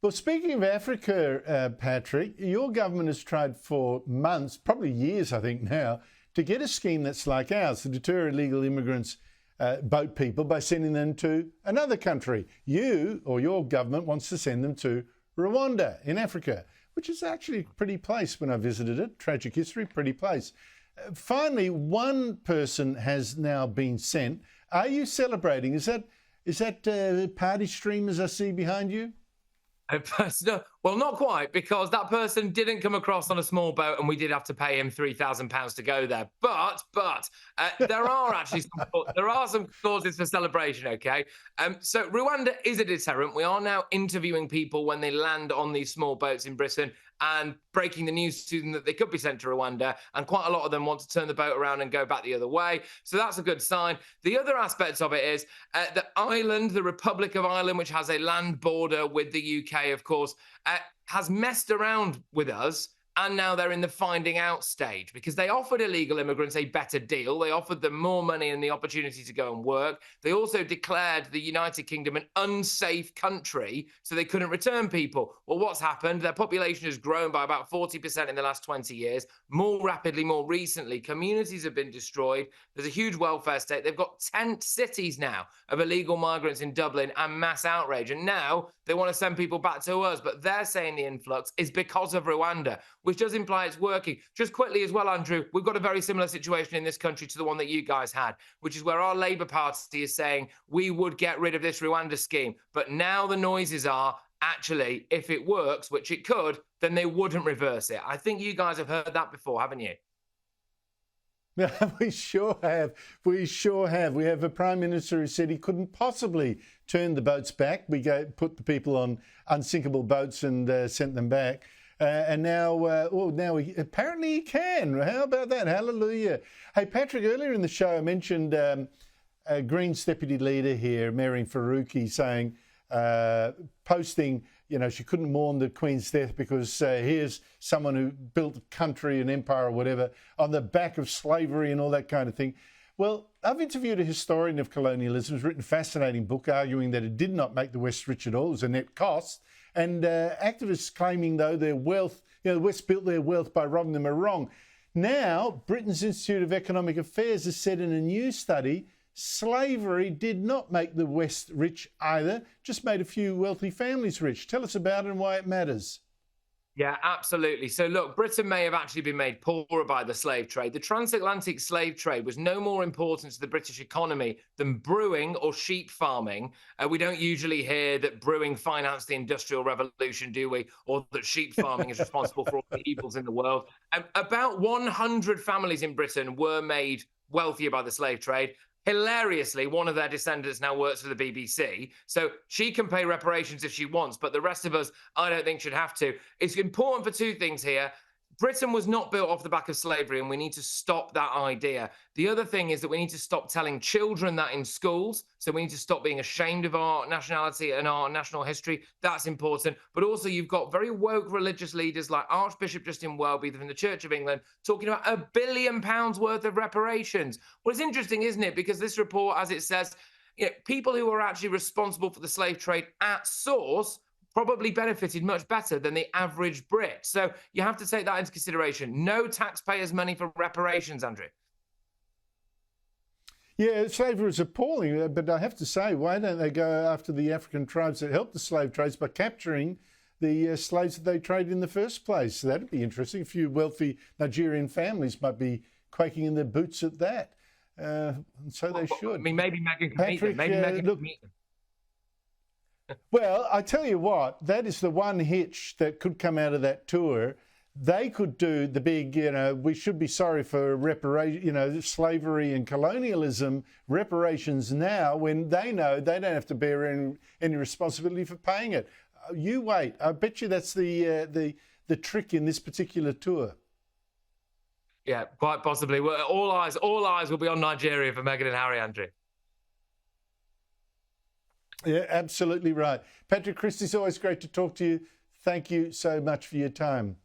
Well, speaking of Africa, Patrick, your government has tried for months, probably years, I think now, to get a scheme that's like ours to deter illegal immigrants, boat people, by sending them to another country. You, or your government, wants to send them to Rwanda in Africa, which is actually a pretty place when I visited it. Tragic history, pretty place. Finally, one person has now been sent. Are you celebrating? Is that party streamers I see behind you? No, well, not quite, because that person didn't come across on a small boat, and we did have to pay him £3,000 to go there. But there are actually some causes for celebration. Okay, so Rwanda is a deterrent. We are now interviewing people when they land on these small boats in Britain and breaking the news to them that they could be sent to Rwanda, and quite a lot of them want to turn the boat around and go back the other way. So that's a good sign. The other aspects of it is the island, the Republic of Ireland, which has a land border with the UK, of course, has messed around with us. And now they're in the finding out stage, because they offered illegal immigrants a better deal. They offered them more money and the opportunity to go and work. They also declared the United Kingdom an unsafe country, so they couldn't return people. Well, what's happened? Their population has grown by about 40% in the last 20 years. More rapidly, more recently, communities have been destroyed. There's a huge welfare state. They've got tent cities now of illegal migrants in Dublin and mass outrage. And now they want to send people back to us. But they're saying the influx is because of Rwanda, which does imply it's working. Just quickly as well, Andrew, we've got a very similar situation in this country to the one that you guys had, which is where our Labour Party is saying we would get rid of this Rwanda scheme. But now the noises are, actually, if it works, which it could, then they wouldn't reverse it. I think you guys have heard that before, haven't you? We sure have. We sure have. We have a Prime Minister who said he couldn't possibly turn the boats back. We put the people on unsinkable boats and sent them back. And now apparently he can. How about that? Hallelujah. Hey, Patrick, earlier in the show I mentioned Greens deputy leader here, Mary Faruqi, saying, posting, she couldn't mourn the Queen's death because here's someone who built a country, an empire or whatever, on the back of slavery and all that kind of thing. Well, I've interviewed a historian of colonialism who's written a fascinating book arguing that it did not make the West rich at all. It was a net cost. And activists claiming, though, their wealth, the West built their wealth by robbing them, are wrong. Now, Britain's Institute of Economic Affairs has said in a new study, slavery did not make the West rich either, just made a few wealthy families rich. Tell us about it and why it matters. Yeah, absolutely. So look, Britain may have actually been made poorer by the slave trade. The transatlantic slave trade was no more important to the British economy than brewing or sheep farming. We don't usually hear that brewing financed the Industrial Revolution, do we? Or that sheep farming is responsible for all the evils in the world. About 100 families in Britain were made wealthier by the slave trade. Hilariously, one of their descendants now works for the BBC, so she can pay reparations if she wants, but the rest of us, I don't think, should have to. It's important for two things here. Britain was not built off the back of slavery, and we need to stop that idea. The other thing is that we need to stop telling children that in schools. So we need to stop being ashamed of our nationality and our national history. That's important. But also, you've got very woke religious leaders like Archbishop Justin Welby from the Church of England talking about £1 billion worth of reparations. Well, it's interesting, isn't it? Because this report, as it says, people who are actually responsible for the slave trade at source probably benefited much better than the average Brit. So you have to take that into consideration. No taxpayers' money for reparations, Andrew. Yeah, slavery is appalling, but I have to say, why don't they go after the African tribes that helped the slave trades by capturing the slaves that they traded in the first place? So that'd be interesting. A few wealthy Nigerian families might be quaking in their boots at that. So they should. I mean, maybe Meghan can meet them. Maybe Meghan can meet them. Well, I tell you what, that is the one hitch that could come out of that tour. They could do the big, we should be sorry for slavery and colonialism, reparations now, when they know they don't have to bear any responsibility for paying it. You wait. I bet you that's the trick in this particular tour. Yeah, quite possibly. Well, all eyes will be on Nigeria for Meghan and Harry, Andrew. Yeah, absolutely right. Patrick Christys, always great to talk to you. Thank you so much for your time.